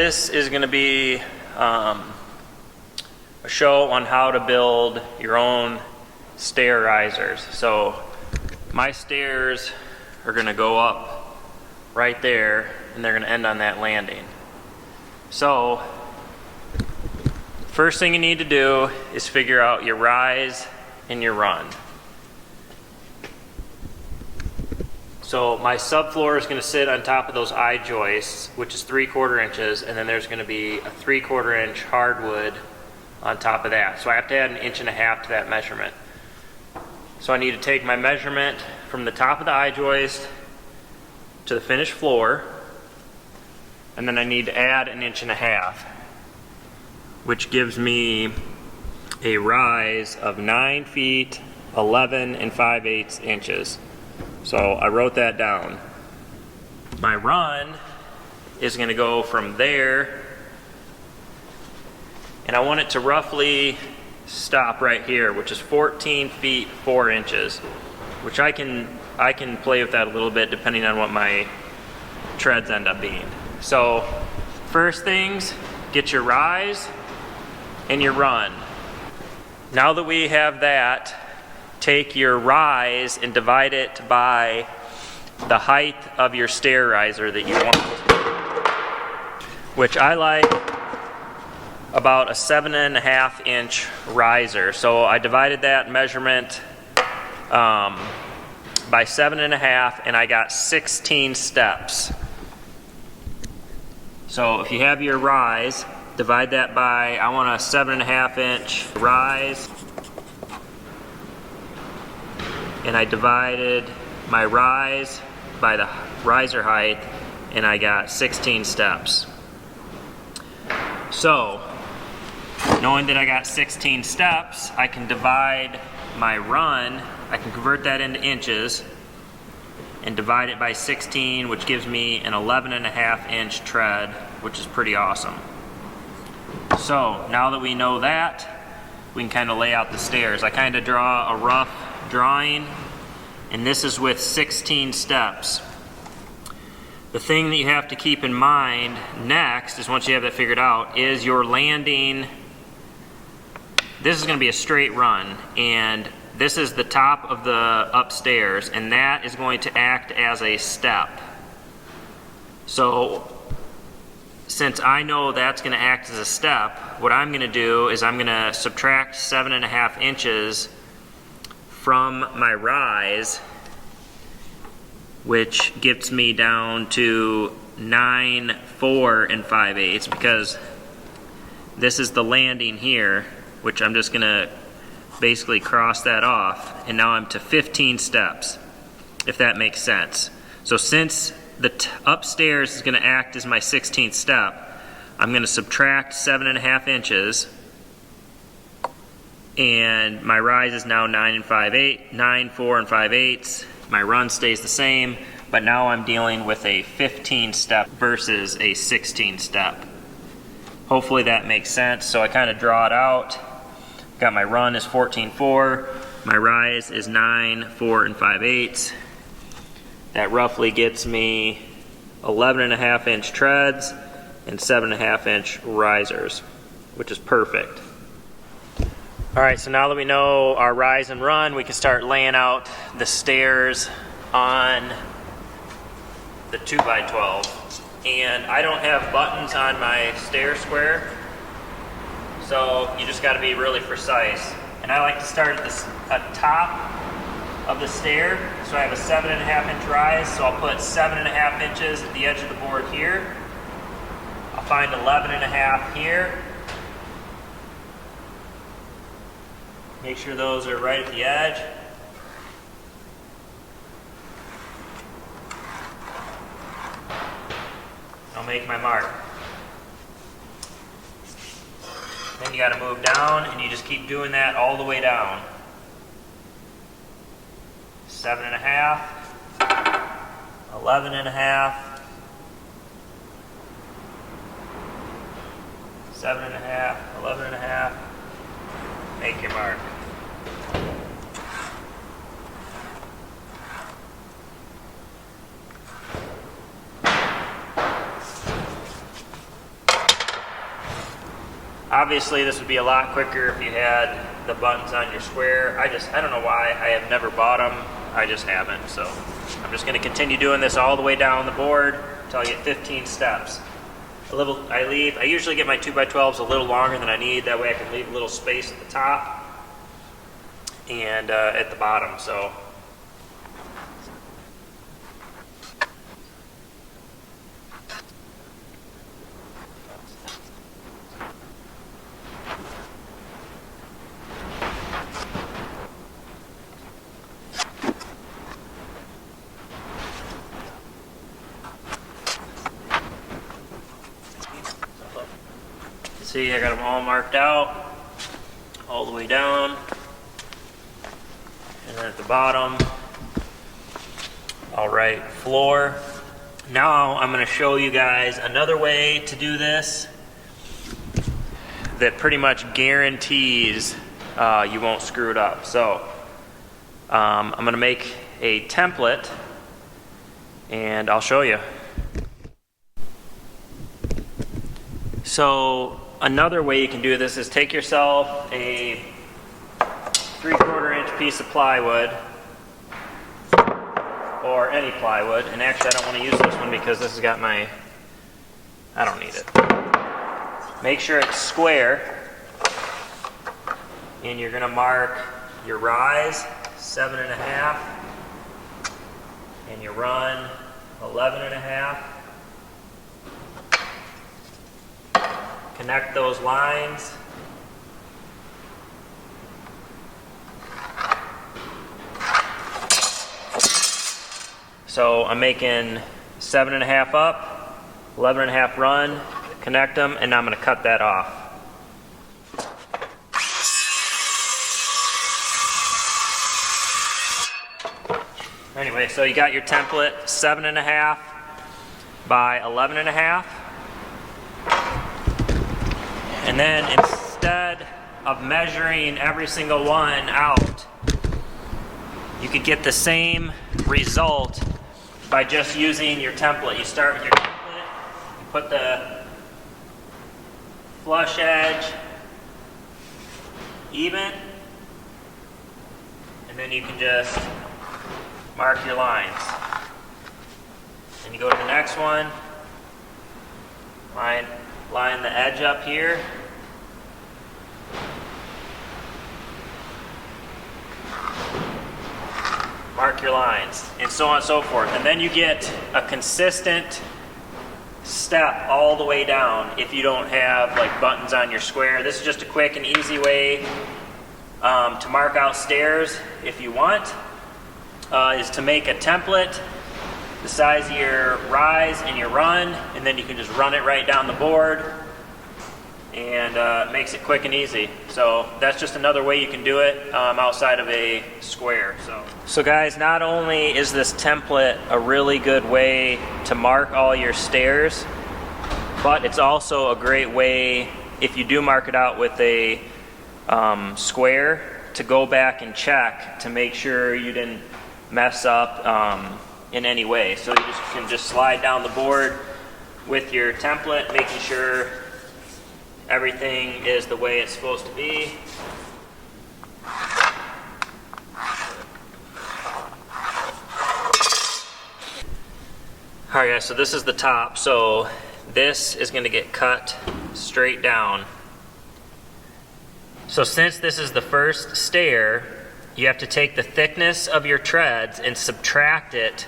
this is going to be a show on how to build your own stair risers. So my stairs are going to go up right there, and they're going to end on that landing. So first thing you need to do is figure out your rise and your run. So my subfloor is going to sit on top of those eye joists, which is 3/4 inches, and then there's going to be a 3/4 inch hardwood on top of that. So I have to add 1.5 inches to that measurement. So I need to take my measurement from the top of the eye joist to the finished floor, and then I need to add 1.5 inches, which gives me a rise of 9 feet 11 5/8 inches. So I wrote that down. My run is going to go from there, and I want it to roughly stop right here, which is 14 feet 4 inches, which I can play with that a little bit depending on what my treads end up being. So first things, get your rise and your run. Now that we have that, take your rise and divide it by the height of your stair riser that you want, which I like about a 7.5 inch riser. So I divided that measurement by 7.5, and I got 16 steps. So if you have your rise, divide that by, I want a 7.5 inch rise, and I divided my rise by the riser height, and I got 16 steps. So knowing that I got 16 steps, I can divide my run, I can convert that into inches and divide it by 16, which gives me an 11.5 inch tread, which is pretty awesome. So now that we know that, we can kind of lay out the stairs. I kind of draw a rough drawing, and this is with 16 steps. The thing that you have to keep in mind next is, once you have that figured out, is your landing. This is going to be a straight run, and this is the top of the upstairs, and that is going to act as a step. So since I know that's going to act as a step, what I'm going to do is I'm going to subtract 7.5 inches from my rise, which gets me down to 9 4 5/8, because this is the landing here, which I'm just going to basically cross that off, and now I'm to 15 steps, if that makes sense. So since the upstairs is going to act as my 16th step, I'm going to subtract 7.5 inches, and my rise is now 9 4 5/8. My run stays the same, but now I'm dealing with a 15 step versus a 16 step. Hopefully that makes sense. So I kind of draw it out. Got my run is 14.4, my rise is 9 4 5/8. That roughly gets me 11.5 inch treads and 7.5 inch risers, which is perfect. All right, so now that we know our rise and run, we can start laying out the stairs on the 2x12. And I don't have buttons on my stair square, so you just got to be really precise. And I like to start at the top of the stair. So I have a 7.5 inch rise, so I'll put 7.5 inches at the edge of the board here. I'll find 11.5 here. Make sure those are right at the edge. I'll make my mark. Then you got to move down, and you just keep doing that all the way down. 7.5, 11.5, 7.5, 11.5. Make your mark. Obviously this would be a lot quicker if you had the buttons on your square. I don't know why, I have never bought them, I just haven't. So I'm just gonna continue doing this all the way down the board until I get 15 steps. I usually get my 2x12s a little longer than I need, that way I can leave a little space at the top and at the bottom. So see, I got them all marked out, all the way down, and then at the bottom, all right, floor. Now I'm going to show you guys another way to do this that pretty much guarantees you won't screw it up. So I'm going to make a template, and I'll show you. So another way you can do this is take yourself a 3/4 inch piece of plywood, or any plywood, and actually I don't want to use this one because this has got I don't need it. Make sure it's square, and you're going to mark your rise 7.5 and your run 11.5. Connect those lines. So I'm making 7.5 up, 11.5 run, connect them, and now I'm going to cut that off. Anyway, so you got your template, 7.5 by 11.5. And then instead of measuring every single one out, you could get the same result by just using your template. You start with your template, you put the flush edge even, and then you can just mark your lines. And you go to the next one, line the edge up here. Mark your lines, and so on and so forth. And then you get a consistent step all the way down if you don't have like buttons on your square. This is just a quick and easy way to mark out stairs if you want, is to make a template the size of your rise and your run, and then you can just run it right down the board, and it makes it quick and easy. So that's just another way you can do it outside of a square. So guys, not only is this template a really good way to mark all your stairs, but it's also a great way, if you do mark it out with a square, to go back and check to make sure you didn't mess up in any way. So you can just slide down the board with your template, making sure everything is the way it's supposed to be. Alright guys, so this is the top. So this is going to get cut straight down. So since this is the first stair, you have to take the thickness of your treads and subtract it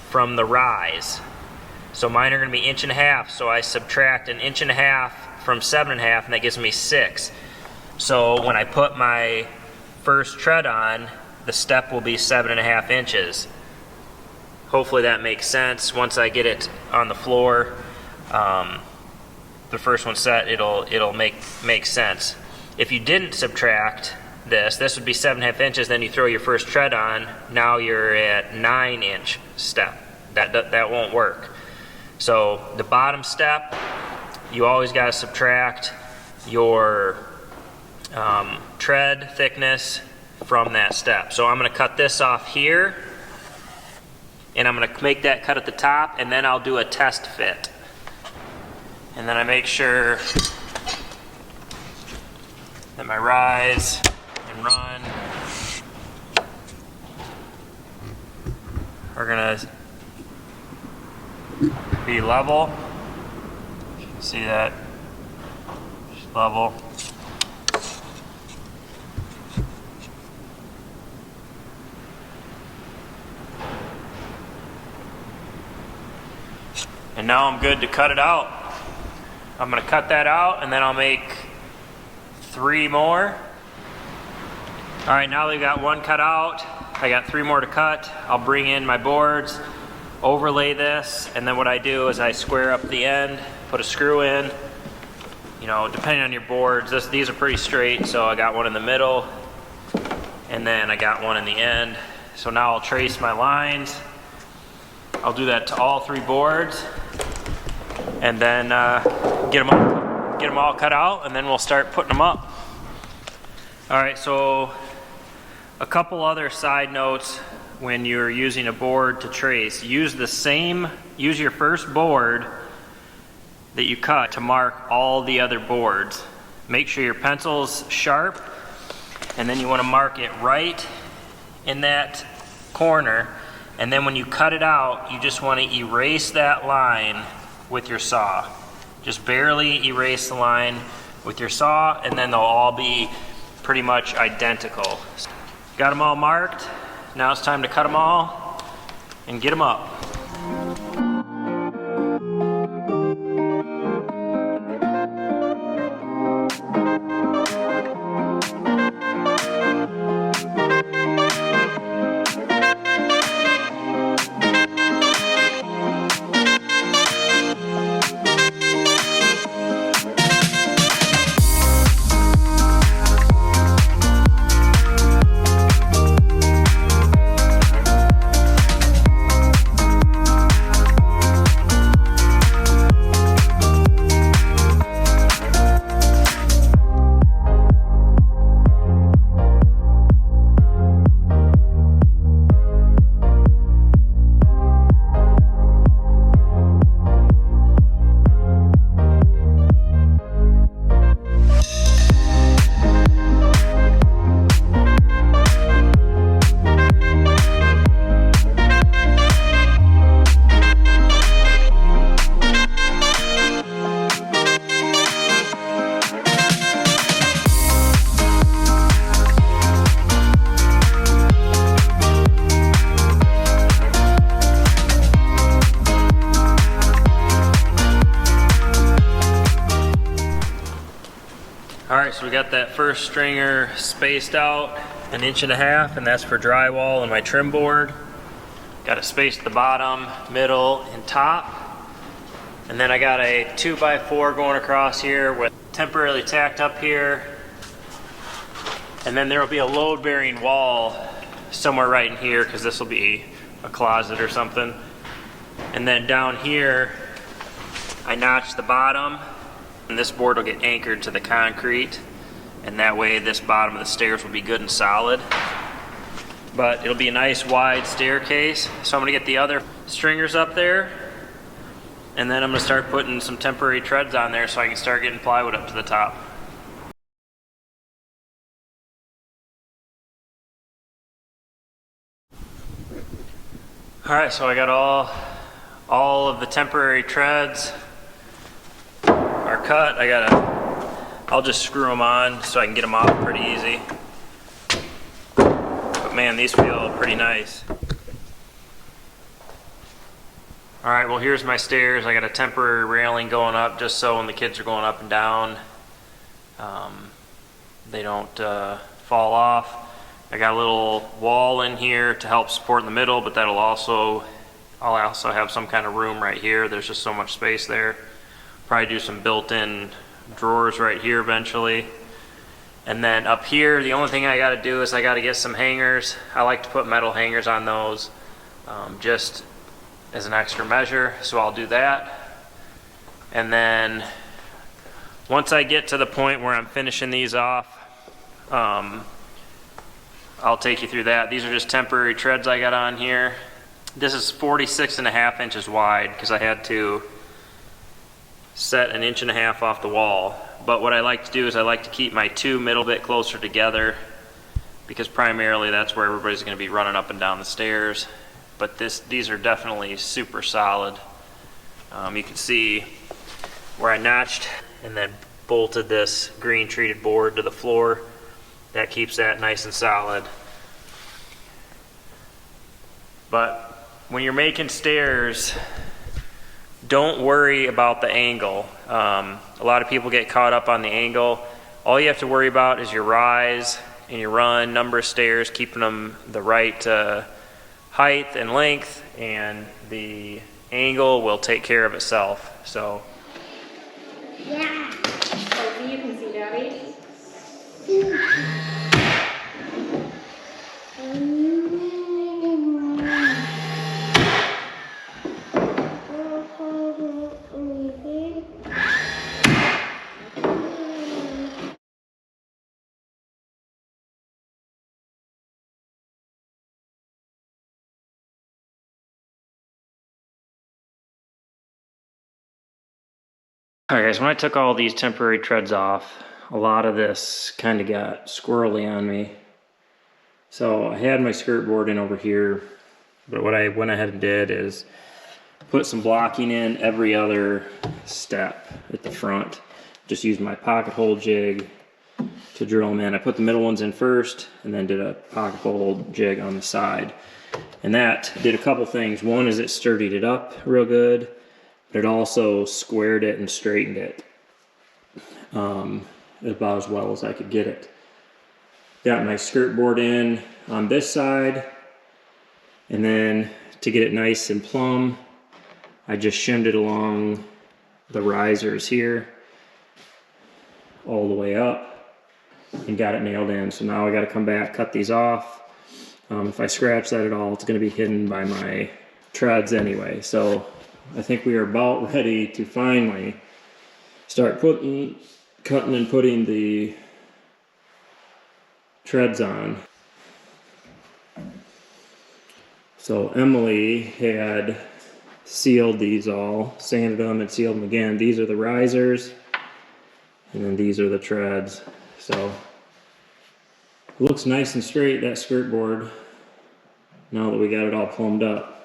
from the rise. So mine are going to be 1.5 inches, so I subtract 1.5 inches from 7.5, and that gives me 6. So when I put my first tread on, the step will be 7.5 inches. Hopefully that makes sense. Once I get it on the floor, the first one set, it'll make sense. If you didn't subtract this would be 7.5 inches, then you throw your first tread on, now you're at 9-inch step. That won't work. So the bottom step, you always got to subtract your tread thickness from that step. So I'm going to cut this off here, and I'm going to make that cut at the top, and then I'll do a test fit. And then I make sure my rise and run are gonna be level. See that? Just level. And now I'm good to cut it out. I'm gonna cut that out and then I'll make 3 more. All right, now we've got 1 cut out. I got 3 more to cut. I'll bring in my boards, overlay this, and then what I do is I square up the end, put a screw in. You know, depending on your boards, these are pretty straight, so I got one in the middle, and then I got one in the end. So now I'll trace my lines. I'll do that to all 3 boards, and then get them all cut out, and then we'll start putting them up. All right, so a couple other side notes when you're using a board to trace. Use your first board that you cut to mark all the other boards. Make sure your pencil's sharp, and then you want to mark it right in that corner. And then when you cut it out, you just want to erase that line with your saw. Just barely erase the line with your saw, and then they'll all be pretty much identical. Got them all marked. Now it's time to cut them all and get them up. Alright, so we got that first stringer spaced out 1.5 inches, and that's for drywall and my trim board. Got it spaced at the bottom, middle, and top. And then I got a 2x4 going across here with temporarily tacked up here. And then there will be a load-bearing wall somewhere right in here, because this will be a closet or something. And then down here, I notched the bottom, and this board will get anchored to the concrete, and that way this bottom of the stairs will be good and solid. But it'll be a nice wide staircase. So I'm gonna get the other stringers up there, and then I'm gonna start putting some temporary treads on there so I can start getting plywood up to the top. All right, so I got all of the temporary treads are cut. I'll just screw them on so I can get them off pretty easy. But man, these feel pretty nice. All right, well here's my stairs. I got a temporary railing going up just so when the kids are going up and down, they don't fall off. I got a little wall in here to help support in the middle, but I'll also have some kind of room right here. There's just so much space there. Probably do some built-in drawers right here eventually. And then up here, the only thing I got to do is I got to get some hangers. I like to put metal hangers on those just as an extra measure, so I'll do that. And then once I get to the point where I'm finishing these off, I'll take you through that. These are just temporary treads I got on here. This is 46.5 inches wide because I had to set 1.5 inches off the wall. but what I like to do is I like to keep my two middle bit closer together, because primarily that's where everybody's going to be running up and down the stairs. But these are definitely super solid. You can see where I notched and then bolted this green treated board to the floor. That keeps that nice and solid. But when you're making stairs, don't worry about the angle. A lot of people get caught up on the angle. All you have to worry about is your rise and your run, number of stairs, keeping them the right height and length, and the angle will take care of itself. So yeah. So you can see Daddy. Alright guys, when I took all these temporary treads off, a lot of this kind of got squirrely on me. So I had my skirt board in over here, but what I went ahead and did is put some blocking in every other step at the front. Just used my pocket hole jig to drill them in. I put the middle ones in first and then did a pocket hole jig on the side. And that did a couple things. One is it sturdied it up real good, but it also squared it and straightened it about as well as I could get it. Got my skirt board in on this side, and then to get it nice and plumb, I just shimmed it along the risers here all the way up and got it nailed in. So now I got to come back, cut these off. If I scratch that at all, it's going to be hidden by my treads anyway. So I think we are about ready to finally start cutting and putting the treads on. So Emily had sealed these all, sanded them and sealed them again. These are the risers, and then these are the treads. So it looks nice and straight, that skirt board, now that we got it all plumbed up.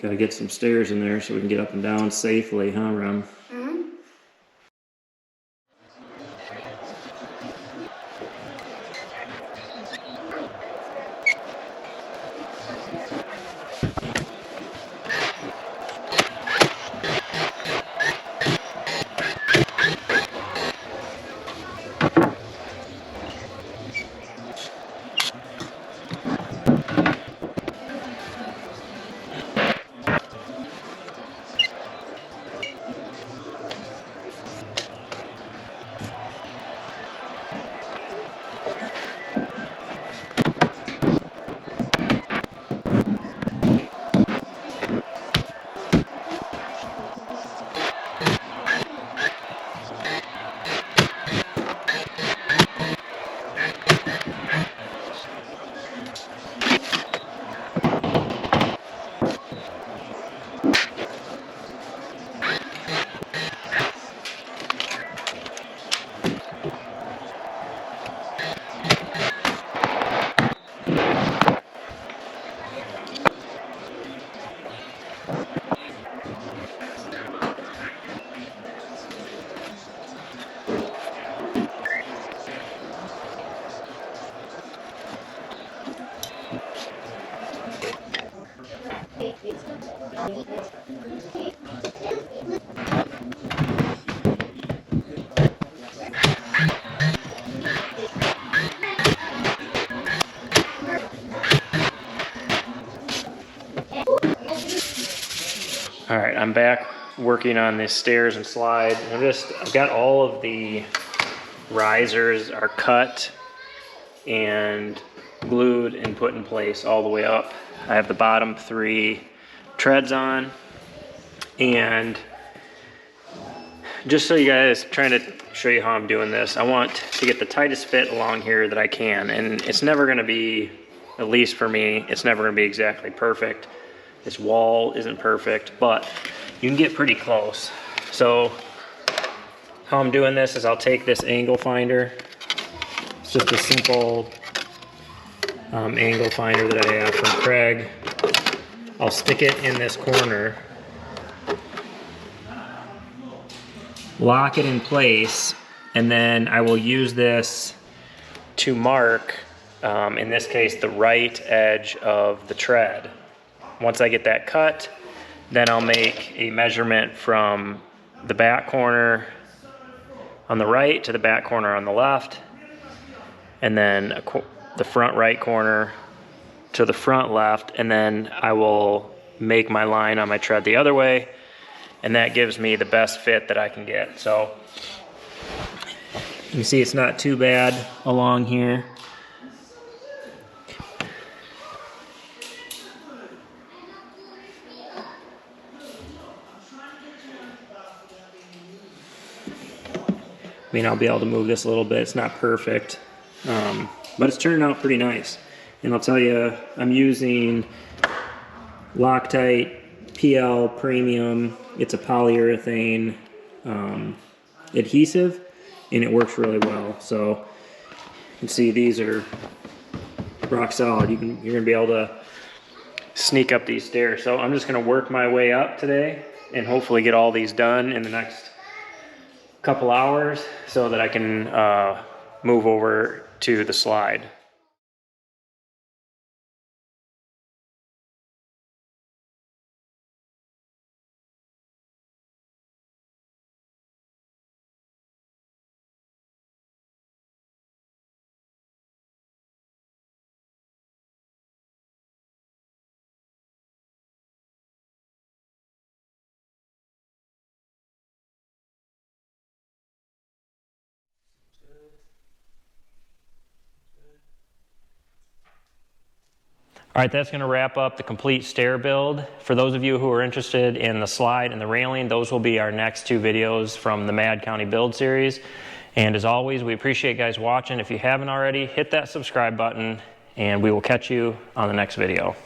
Got to get some stairs in there so we can get up and down safely, huh, Ram? Mm-hmm. All right, I'm back working on the stairs and slide. I've got all of the risers are cut and glued and put in place all the way up. I have the bottom 3 treads on, and just so you guys, trying to show you how I'm doing this, I want to get the tightest fit along here that I can, and it's never going to be, at least for me, it's never going to be exactly perfect. This wall isn't perfect, but you can get pretty close. So how I'm doing this is I'll take this angle finder. It's just a simple angle finder that I have from Craig. I'll stick it in this corner, lock it in place, and then I will use this to mark, in this case, the right edge of the tread. Once I get that cut, then I'll make a measurement from the back corner on the right to the back corner on the left, and then the front right corner to the front left, and then I will make my line on my tread the other way, and that gives me the best fit that I can get. So you can see it's not too bad along here. I mean, I'll be able to move this a little bit. It's not perfect, but it's turning out pretty nice. And I'll tell you, I'm using Loctite PL Premium. It's a polyurethane adhesive, and it works really well. So you can see these are rock solid. You're gonna be able to sneak up these stairs. So I'm just gonna work my way up today and hopefully get all these done in the next couple hours so that I can move over to the slide. All right, that's going to wrap up the complete stair build. For those of you who are interested in the slide and the railing, those will be our next two videos from the Mad County Build series. And as always, we appreciate you guys watching. If you haven't already, hit that subscribe button, and we will catch you on the next video.